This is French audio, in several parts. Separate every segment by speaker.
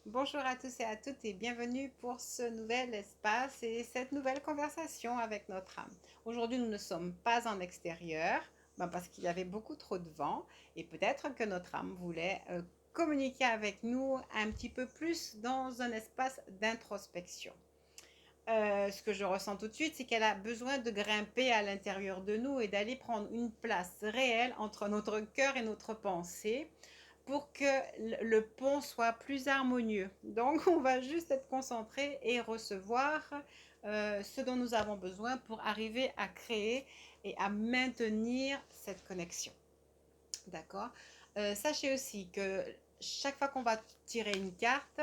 Speaker 1: Bonjour à tous et à toutes et bienvenue pour ce nouvel espace et cette nouvelle conversation avec notre âme. Aujourd'hui, nous ne sommes pas en extérieur parce qu'il y avait beaucoup trop de vent et peut-être que notre âme voulait communiquer avec nous un petit peu plus dans un espace d'introspection. Ce que je ressens tout de suite, c'est qu'elle a besoin de grimper à l'intérieur de nous et d'aller prendre une place réelle entre notre cœur et notre pensée pour que le pont soit plus harmonieux. Donc, on va juste être concentré et recevoir ce dont nous avons besoin pour arriver à créer et à maintenir cette connexion. D'accord. Sachez aussi que chaque fois qu'on va tirer une carte,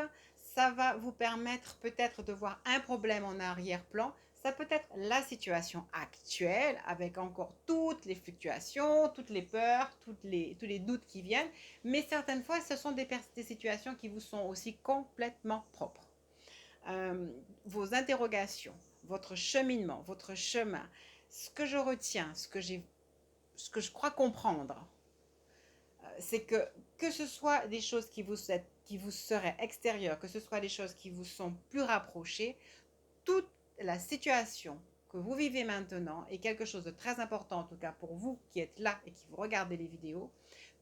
Speaker 1: ça va vous permettre peut-être de voir un problème en arrière-plan. Ça peut être la situation actuelle avec encore toutes les fluctuations, toutes les peurs, tous les doutes qui viennent. Mais certaines fois, ce sont des situations qui vous sont aussi complètement propres. Vos interrogations, votre cheminement, votre chemin, ce que je retiens, ce que je crois comprendre, c'est que ce soit des choses qui vous seraient extérieures, que ce soit des choses qui vous sont plus rapprochées, toute la situation que vous vivez maintenant est quelque chose de très important, en tout cas pour vous qui êtes là et qui vous regardez les vidéos,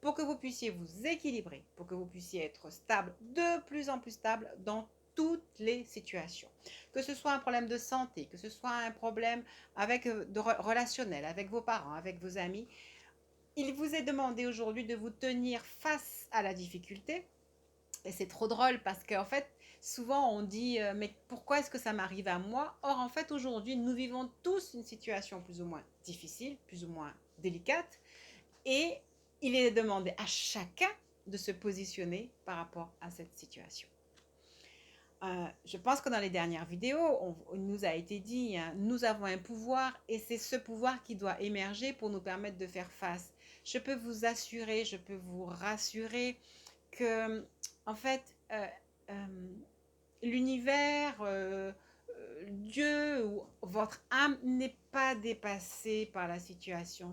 Speaker 1: pour que vous puissiez vous équilibrer, pour que vous puissiez être stable, de plus en plus stable dans toutes les situations. Que ce soit un problème de santé, que ce soit un problème relationnel, avec vos parents, avec vos amis, il vous est demandé aujourd'hui de vous tenir face à la difficulté. Et c'est trop drôle parce qu'en fait, souvent on dit mais pourquoi est-ce que ça m'arrive à moi? Or, en fait, aujourd'hui, nous vivons tous une situation plus ou moins difficile, plus ou moins délicate. Et il est demandé à chacun de se positionner par rapport à cette situation. Je pense que dans les dernières vidéos, on nous a été dit, hein, nous avons un pouvoir et c'est ce pouvoir qui doit émerger pour nous permettre de faire face. Je peux vous assurer, je peux vous rassurer que, en fait, l'univers, Dieu ou votre âme n'est pas dépassée par la situation.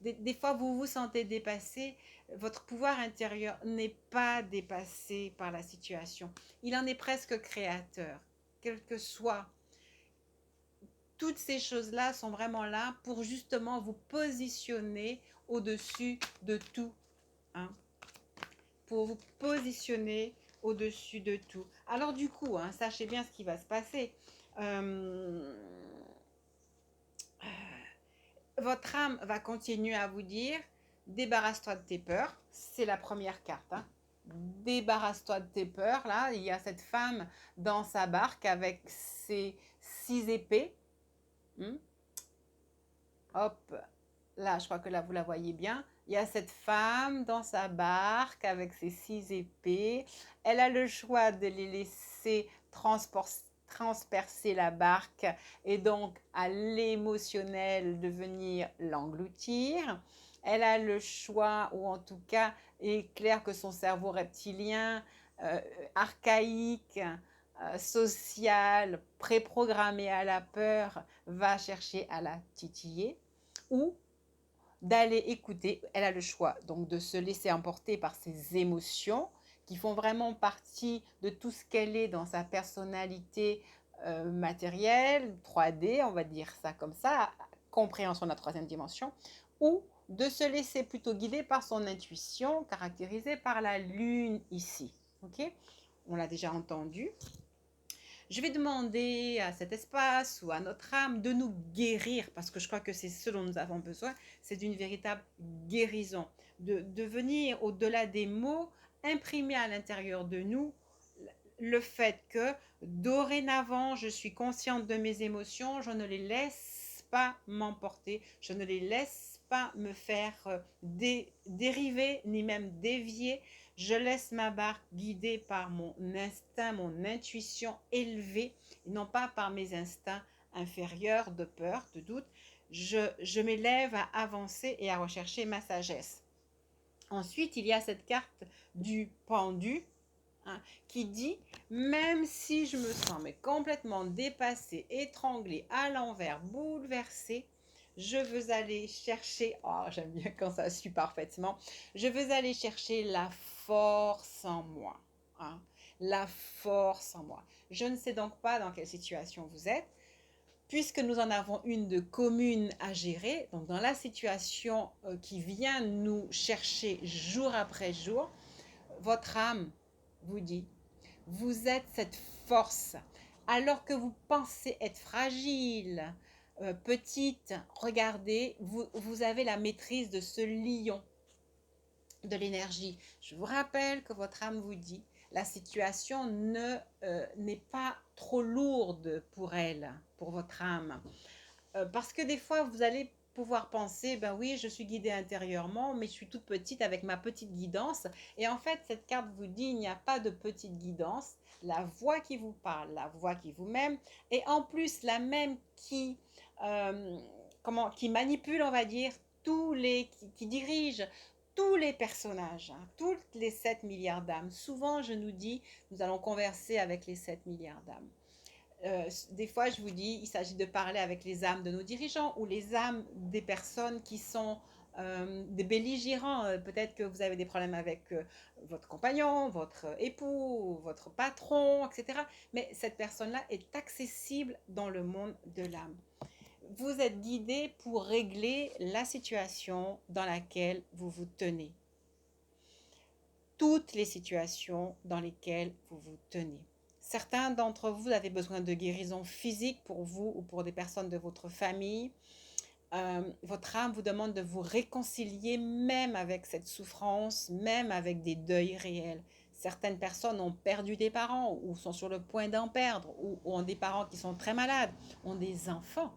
Speaker 1: Des fois, vous vous sentez dépassé, votre pouvoir intérieur n'est pas dépassé par la situation. Il en est presque créateur, quel que soit. Toutes ces choses-là sont vraiment là pour justement vous positionner au-dessus de tout, hein, pour vous positionner au-dessus de tout. Alors du coup, hein, sachez bien ce qui va se passer. Euh, Votre âme va continuer à vous dire, débarrasse-toi de tes peurs. C'est la première carte. Hein. Débarrasse-toi de tes peurs. Là, il y a cette femme dans sa barque avec ses 6 épées. Hop, là, je crois que là, vous la voyez bien. Il y a cette femme dans sa barque avec ses 6 épées. Elle a le choix de les laisser transpercer la barque et donc à l'émotionnel de venir l'engloutir. Elle a le choix, ou en tout cas, il est clair que son cerveau reptilien, euh, archaïque, social, préprogrammé à la peur, va chercher à la titiller ou d'aller écouter. Elle a le choix donc de se laisser emporter par ses émotions qui font vraiment partie de tout ce qu'elle est dans sa personnalité matérielle, 3D, on va dire ça comme ça, compréhension de la troisième dimension, ou de se laisser plutôt guider par son intuition caractérisée par la lune ici. Ok, on l'a déjà entendu. Je vais demander à cet espace ou à notre âme de nous guérir, parce que je crois que c'est ce dont nous avons besoin, c'est d'une véritable guérison, de venir au-delà des mots, imprimer à l'intérieur de nous le fait que dorénavant, je suis consciente de mes émotions, je ne les laisse pas m'emporter, je ne les laisse pas me faire dériver ni même dévier. Je laisse ma barque guidée par mon instinct, mon intuition élevée, et non pas par mes instincts inférieurs de peur, de doute. Je m'élève à avancer et à rechercher ma sagesse. Ensuite, il y a cette carte du pendu, hein, qui dit, même si je me sens mais complètement dépassée, étranglée, à l'envers, bouleversée, je veux aller chercher, oh j'aime bien quand ça suit parfaitement, je veux aller chercher la force en moi. Hein. la force en moi. Je ne sais donc pas dans quelle situation vous êtes, puisque nous en avons une de commune à gérer. Donc dans la situation qui vient nous chercher jour après jour, votre âme vous dit, vous êtes cette force. Alors que vous pensez être fragile, petite, regardez, vous avez la maîtrise de ce lion de l'énergie. Je vous rappelle que votre âme vous dit, la situation n'est pas trop lourde pour elle, pour votre âme. Parce que des fois, vous allez pouvoir penser, ben oui, je suis guidée intérieurement, mais je suis toute petite avec ma petite guidance. Et en fait, cette carte vous dit, il n'y a pas de petite guidance. La voix qui vous parle, la voix qui vous mène, et en plus la même euh, qui manipule, on va dire, qui dirige tous les personnages, hein, toutes les 7 milliards d'âmes. Souvent, je nous dis, nous allons converser avec les 7 milliards d'âmes. Des fois, je vous dis, il s'agit de parler avec les âmes de nos dirigeants ou les âmes des personnes qui sont des belligérants. Peut-être que vous avez des problèmes avec votre compagnon, votre époux, votre patron, etc. Mais cette personne-là est accessible dans le monde de l'âme. Vous êtes guidé pour régler la situation dans laquelle vous vous tenez. Toutes les situations dans lesquelles vous vous tenez. Certains d'entre vous avez besoin de guérison physique pour vous ou pour des personnes de votre famille. Votre âme vous demande de vous réconcilier même avec cette souffrance, même avec des deuils réels. Certaines personnes ont perdu des parents ou sont sur le point d'en perdre ou ont des parents qui sont très malades, ont des enfants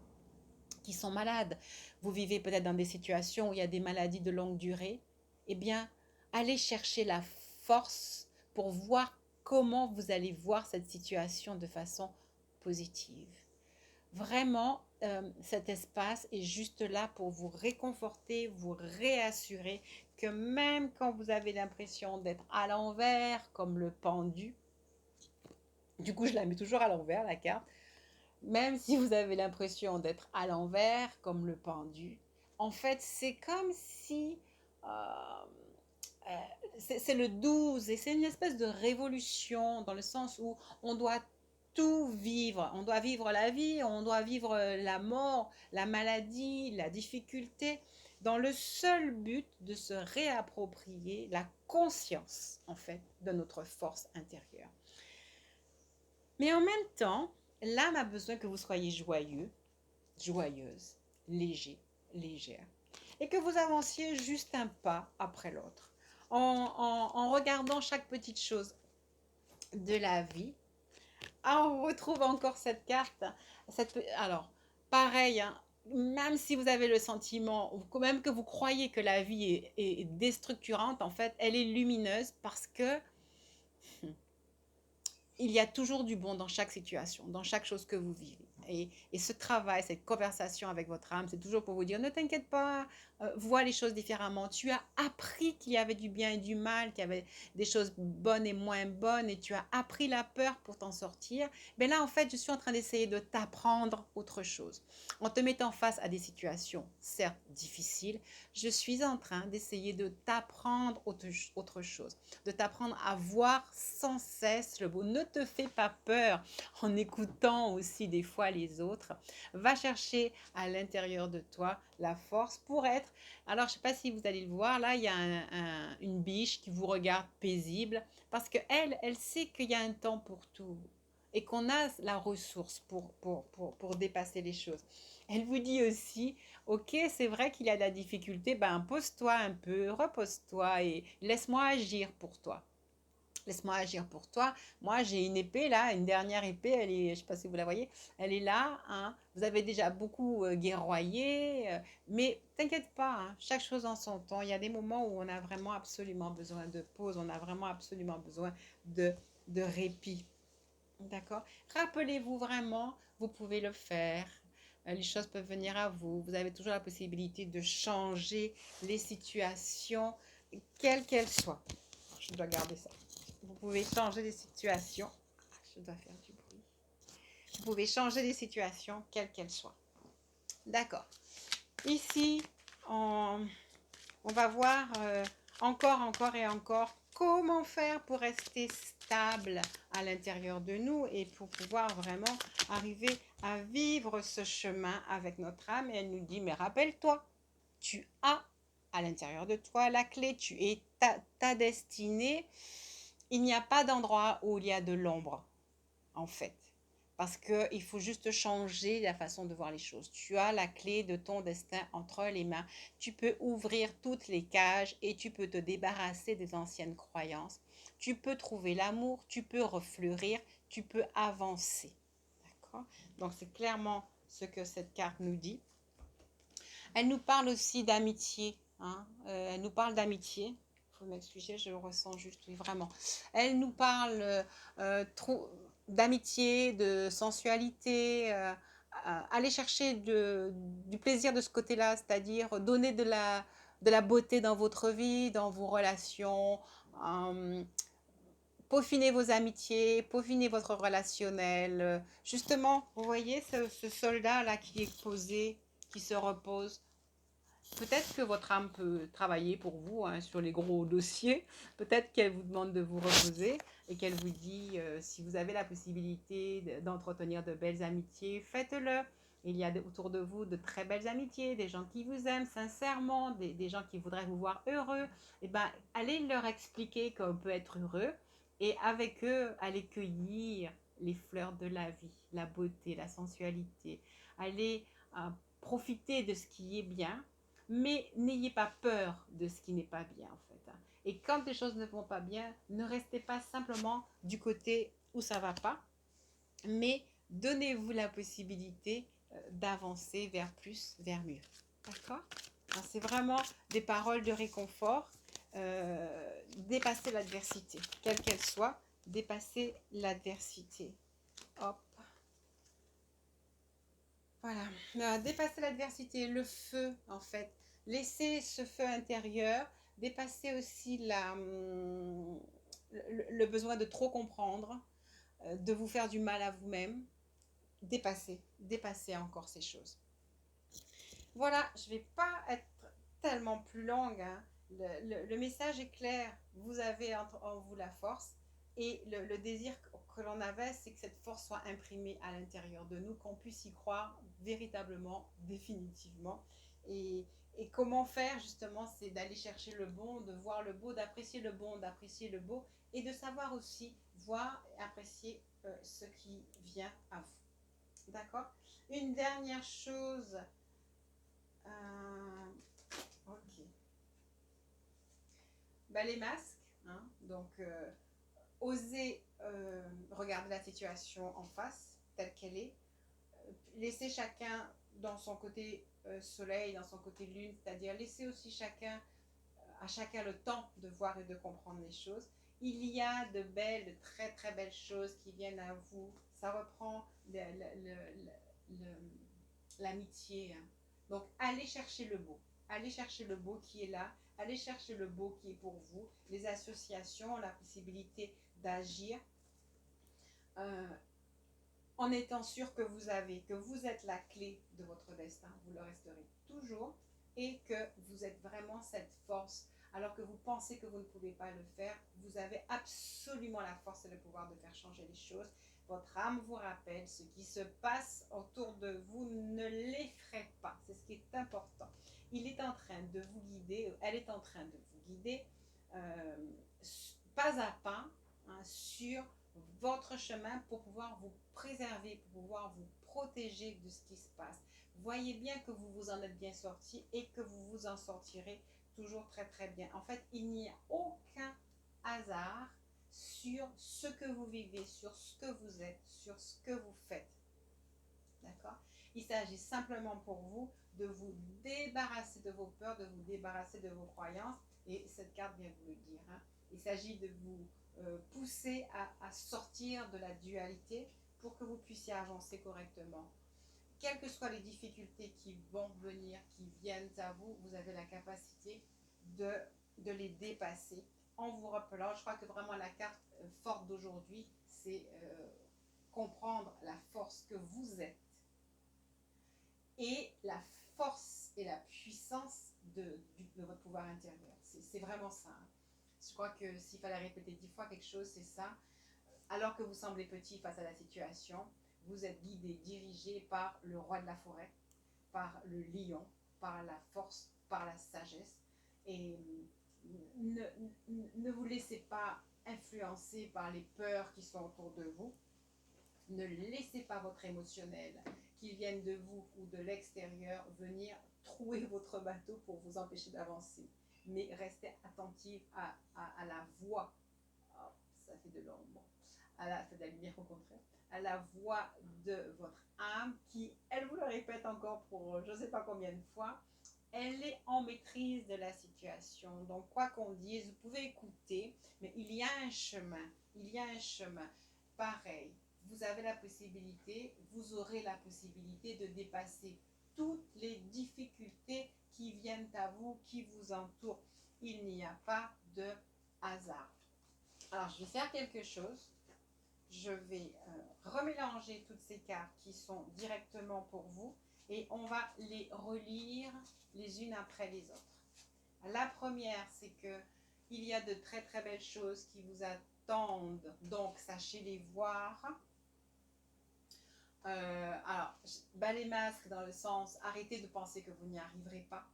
Speaker 1: qui sont malades. Vous vivez peut-être dans des situations où il y a des maladies de longue durée. Eh bien, allez chercher la force pour voir comment vous allez voir cette situation de façon positive. Vraiment, cet espace est juste là pour vous réconforter, vous réassurer que même quand vous avez l'impression d'être à l'envers, comme le pendu, du coup je la mets toujours à l'envers la carte, même si vous avez l'impression d'être à l'envers, comme le pendu, en fait c'est comme si euh, c'est le 12 et c'est une espèce de révolution dans le sens où on doit tout vivre. On doit vivre la vie, on doit vivre la mort, la maladie, la difficulté, dans le seul but de se réapproprier la conscience, en fait, de notre force intérieure. Mais en même temps, l'âme a besoin que vous soyez joyeux, joyeuse, léger, légère, et que vous avanciez juste un pas après l'autre, en regardant chaque petite chose de la vie. Ah, on retrouve encore cette carte. Alors, pareil, hein, même si vous avez le sentiment, ou même que vous croyez que la vie est déstructurante, en fait, elle est lumineuse parce que il y a toujours du bon dans chaque situation, dans chaque chose que vous vivez. Et ce travail, cette conversation avec votre âme, c'est toujours pour vous dire, ne t'inquiète pas, vois les choses différemment. Tu as appris qu'il y avait du bien et du mal, qu'il y avait des choses bonnes et moins bonnes, et tu as appris la peur pour t'en sortir. Mais là, en fait, je suis en train d'essayer de t'apprendre autre chose. En te mettant face à des situations, certes difficiles, je suis en train d'essayer de t'apprendre autre chose, de t'apprendre à voir sans cesse le beau. Ne te fais pas peur en écoutant aussi des fois les autres. Va chercher à l'intérieur de toi la force pour être. Alors, je ne sais pas si vous allez le voir, là, il y a une biche qui vous regarde paisible parce qu'elle, elle sait qu'il y a un temps pour tout et qu'on a la ressource pour dépasser les choses. Elle vous dit aussi, ok, c'est vrai qu'il y a de la difficulté, ben pose-toi un peu, repose-toi et laisse-moi agir pour toi. Laisse-moi agir pour toi. Moi, j'ai une épée là, une dernière épée, elle est, je ne sais pas si vous la voyez, elle est là. Hein. Vous avez déjà beaucoup guerroyé, mais t'inquiète pas, hein, chaque chose en son temps. Il y a des moments où on a vraiment absolument besoin de pause, on a vraiment absolument besoin de répit. D'accord? Rappelez-vous vraiment, vous pouvez le faire. Les choses peuvent venir à vous. Vous avez toujours la possibilité de changer les situations, quelles qu'elles soient. Je dois garder ça. Vous pouvez changer les situations. Je dois faire du bruit. Vous pouvez changer les situations, quelles qu'elles soient. D'accord. Ici, on va voir encore et encore comment faire pour rester stable à l'intérieur de nous et pour pouvoir vraiment arriver à vivre ce chemin avec notre âme. Et elle nous dit, mais rappelle-toi, tu as à l'intérieur de toi la clé, tu es ta destinée. Il n'y a pas d'endroit où il y a de l'ombre, en fait. Parce qu'il faut juste changer la façon de voir les choses. Tu as la clé de ton destin entre les mains. Tu peux ouvrir toutes les cages et tu peux te débarrasser des anciennes croyances. Tu peux trouver l'amour, tu peux refleurir, tu peux avancer. D'accord? Donc c'est clairement ce que cette carte nous dit. Elle nous parle aussi d'amitié. Hein? Elle nous parle d'amitié. Il faut m'excuser, je le ressens juste, oui, vraiment. Elle nous parle d'amitié, de sensualité. Aller chercher du plaisir de ce côté-là, c'est-à-dire donner de la beauté dans votre vie, dans vos relations. Peaufiner vos amitiés, peaufiner votre relationnel. Justement, vous voyez ce soldat-là qui est posé, qui se repose. Peut-être que votre âme peut travailler pour vous hein, sur les gros dossiers. Peut-être qu'elle vous demande de vous reposer et qu'elle vous dit si vous avez la possibilité d'entretenir de belles amitiés, faites-le. Il y a autour de vous de très belles amitiés, des gens qui vous aiment sincèrement, des gens qui voudraient vous voir heureux. Et ben, allez leur expliquer qu'on peut être heureux et avec eux, allez cueillir les fleurs de la vie, la beauté, la sensualité. Allez profiter de ce qui est bien, mais n'ayez pas peur de ce qui n'est pas bien en fait. Et quand les choses ne vont pas bien, ne restez pas simplement du côté où ça va pas, mais donnez-vous la possibilité d'avancer vers plus, vers mieux. D'accord? C'est vraiment des paroles de réconfort. Dépasser l'adversité, quelle qu'elle soit, dépasser l'adversité. Hop. Voilà. Dépasser l'adversité, le feu en fait. Laisser ce feu intérieur, dépasser aussi le besoin de trop comprendre, de vous faire du mal à vous-même. Dépasser encore ces choses. Voilà, je ne vais pas être tellement plus longue. Hein. Le message est clair. Vous avez en vous la force. Et le désir que l'on avait, c'est que cette force soit imprimée à l'intérieur de nous, qu'on puisse y croire véritablement, définitivement. Et comment faire, justement, c'est d'aller chercher le bon, de voir le beau, d'apprécier le bon, d'apprécier le beau, et de savoir aussi voir et apprécier ce qui vient à vous. D'accord? Une dernière chose. Ok. Ben, les masques. Hein, donc, oser regarder la situation en face, telle qu'elle est. Laisser chacun dans son côté soleil, dans son côté lune, c'est-à-dire laisser aussi à chacun le temps de voir et de comprendre les choses. Il y a de très très belles choses qui viennent à vous. Ça reprend l'amitié. Hein. Donc, allez chercher le beau. Allez chercher le beau qui est là. Allez chercher le beau qui est pour vous. Les associations, la possibilité d'agir en étant sûr que vous êtes la clé de votre destin. Vous le resterez toujours et que vous êtes vraiment cette force. Alors que vous pensez que vous ne pouvez pas le faire, vous avez absolument la force et le pouvoir de faire changer les choses. Votre âme vous rappelle ce qui se passe autour de vous, ne l'effraie pas. C'est ce qui est important. Il est en train de vous guider, elle est en train de vous guider pas à pas hein, sur votre chemin pour pouvoir vous préserver, pour pouvoir vous protéger de ce qui se passe. Voyez bien que vous vous en êtes bien sorti et que vous vous en sortirez toujours très très bien. En fait, il n'y a aucun hasard sur ce que vous vivez, sur ce que vous êtes, sur ce que vous faites. D'accord? Il s'agit simplement pour vous de vous débarrasser de vos peurs, de vous débarrasser de vos croyances. Et cette carte vient vous le dire. Hein. Il s'agit de vous pousser à sortir de la dualité pour que vous puissiez avancer correctement. Quelles que soient les difficultés qui vont venir, qui viennent à vous, vous avez la capacité de les dépasser en vous rappelant. Je crois que vraiment la carte forte d'aujourd'hui, c'est comprendre la force que vous êtes et la force et la puissance de votre pouvoir intérieur. C'est vraiment ça. Hein. Je crois que s'il fallait répéter 10 fois quelque chose, c'est ça. Alors que vous semblez petit face à la situation, vous êtes guidé, dirigé par le roi de la forêt, par le lion, par la force, par la sagesse. Et ne, ne vous laissez pas influencer par les peurs qui sont autour de vous. Ne laissez pas votre émotionnel, qu'il vienne de vous ou de l'extérieur, venir trouer votre bateau pour vous empêcher d'avancer. Mais restez attentif à la voix. Oh, ça fait de l'ombre. C'est de la lumière au contraire. À la voix de votre âme qui, elle vous le répète encore pour je ne sais pas combien de fois, elle est en maîtrise de la situation. Donc, quoi qu'on dise, vous pouvez écouter, mais il y a un chemin. Il y a un chemin. Pareil, vous avez la possibilité, vous aurez la possibilité de dépasser toutes les difficultés qui viennent à vous, qui vous entourent. Il n'y a pas de hasard. Alors, je vais faire quelque chose. Je vais remélanger toutes ces cartes qui sont directement pour vous et on va les relire les unes après les autres. La première, c'est que il y a de très très belles choses qui vous attendent, donc sachez les voir. Alors, bas les masques dans le sens, arrêtez de penser que vous n'y arriverez pas.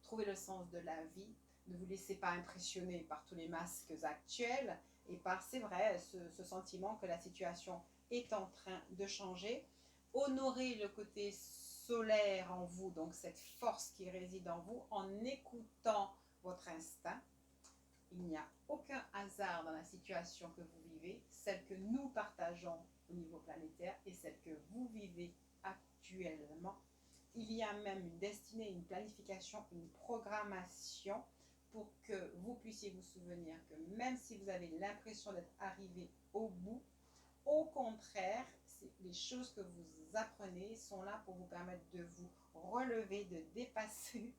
Speaker 1: Trouvez le sens de la vie. Ne vous laissez pas impressionner par tous les masques actuels et par, c'est vrai, ce sentiment que la situation est en train de changer. Honorez le côté solaire en vous, donc cette force qui réside en vous, en écoutant votre instinct. Il n'y a aucun hasard dans la situation que vous vivez, celle que nous partageons au niveau planétaire et celle que vous vivez actuellement. Il y a même une destinée, une planification, une programmation pour que vous puissiez vous souvenir que même si vous avez l'impression d'être arrivé au bout, au contraire, les choses que vous apprenez sont là pour vous permettre de vous relever, de dépasser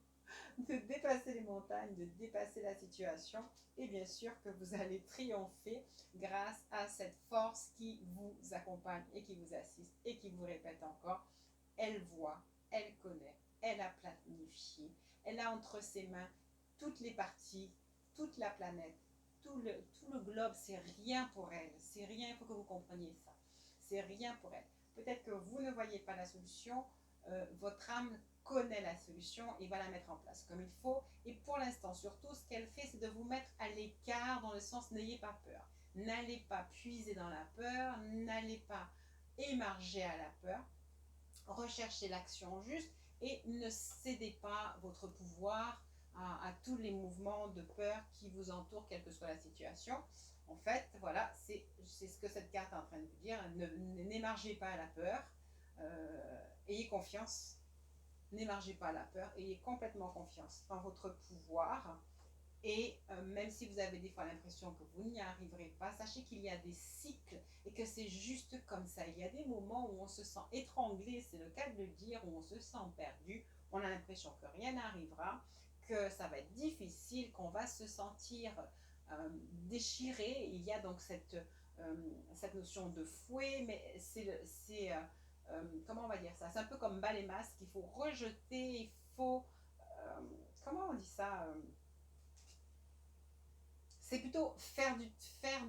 Speaker 1: les montagnes, de dépasser la situation et bien sûr que vous allez triompher grâce à cette force qui vous accompagne et qui vous assiste et qui vous répète encore, elle voit, elle connaît, elle a planifié, elle a entre ses mains toutes les parties, toute la planète, tout le globe, c'est rien pour elle, c'est rien, il faut que vous compreniez ça, c'est rien pour elle. Peut-être que vous ne voyez pas la solution, votre âme connaît la solution et va la mettre en place comme il faut. Et pour l'instant, surtout, ce qu'elle fait, c'est de vous mettre à l'écart dans le sens n'ayez pas peur. N'allez pas puiser dans la peur, n'allez pas émarger à la peur. Recherchez l'action juste et ne cédez pas votre pouvoir à tous les mouvements de peur qui vous entourent, quelle que soit la situation. En fait, voilà, c'est ce que cette carte est en train de vous dire. N'émargez pas à la peur, ayez confiance. N'émargez pas à la peur, ayez complètement confiance en votre pouvoir. Et même si vous avez des fois l'impression que vous n'y arriverez pas, sachez qu'il y a des cycles et que c'est juste comme ça. Il y a des moments où on se sent étranglé, c'est le cas de le dire, où on se sent perdu, on a l'impression que rien n'arrivera, que ça va être difficile, qu'on va se sentir déchiré. Il y a donc cette notion de fouet, mais comment on va dire ça? C'est un peu comme bas les masques, il faut rejeter, il faut... comment on dit ça c'est plutôt faire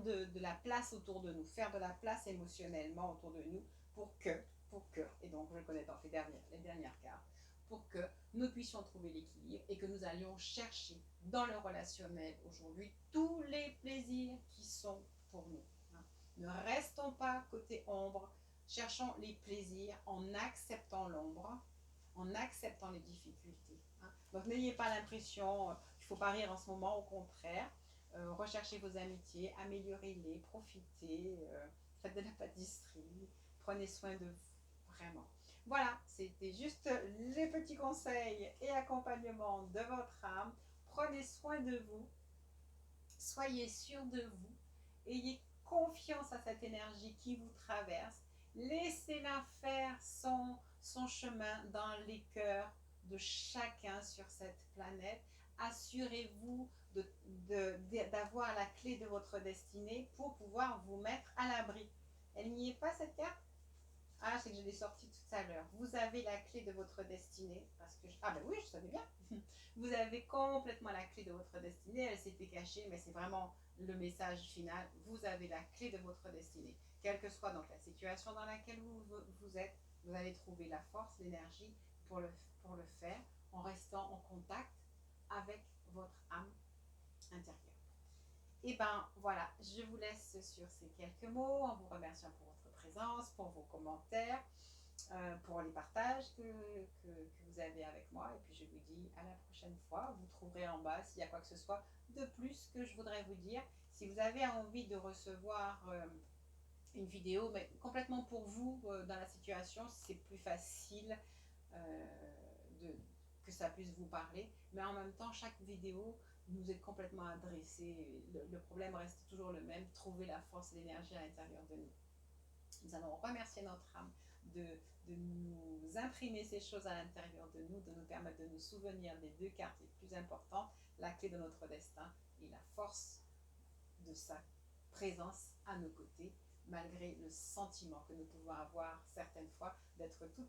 Speaker 1: de la place autour de nous, faire de la place émotionnellement autour de nous pour que, et donc je connais dans les dernières cartes, pour que nous puissions trouver l'équilibre et que nous allions chercher dans le relationnel aujourd'hui tous les plaisirs qui sont pour nous. Ne restons pas côté ombre, cherchons les plaisirs en acceptant l'ombre, en acceptant les difficultés. Donc n'ayez pas l'impression qu'il ne faut pas rire en ce moment, au contraire. Recherchez vos amitiés, améliorez-les, profitez, faites de la pâtisserie, prenez soin de vous, vraiment. Voilà, c'était juste les petits conseils et accompagnements de votre âme. Prenez soin de vous, soyez sûr de vous, ayez confiance à cette énergie qui vous traverse, laissez-la faire son chemin dans les cœurs de chacun sur cette planète. Assurez-vous d'avoir la clé de votre destinée pour pouvoir vous mettre à l'abri. Elle n'y est pas cette carte? Ah, c'est que je l'ai sorti tout à l'heure. Vous avez la clé de votre destinée. Parce que ah ben oui, je savais bien. Vous avez complètement la clé de votre destinée. Elle s'était cachée, mais c'est vraiment le message final. Vous avez la clé de votre destinée. Quelle que soit donc la situation dans laquelle vous êtes, vous allez trouver la force, l'énergie pour pour le faire en restant en contact avec votre âme intérieure. Et ben voilà, je vous laisse sur ces quelques mots en vous remerciant pour votre présence, pour vos commentaires, pour les partages que vous avez avec moi. Et puis je vous dis à la prochaine fois. Vous trouverez en bas s'il y a quoi que ce soit de plus que je voudrais vous dire. Si vous avez envie de recevoir une vidéo, mais complètement pour vous, dans la situation, c'est plus facile de, que ça puisse vous parler. Mais en même temps, chaque vidéo nous est complètement adressée. Le problème reste toujours le même, trouver la force et l'énergie à l'intérieur de nous. Nous allons remercier notre âme de nous imprimer ces choses à l'intérieur de nous permettre de nous souvenir des deux cartes les plus importantes, la clé de notre destin et la force de sa présence à nos côtés, malgré le sentiment que nous pouvons avoir certaines fois d'être tout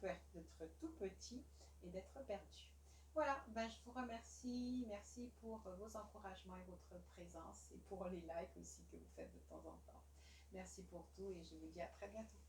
Speaker 1: petit et d'être perdu. Voilà, ben je vous remercie. Merci pour vos encouragements et votre présence et pour les likes aussi que vous faites de temps en temps. Merci pour tout et je vous dis à très bientôt.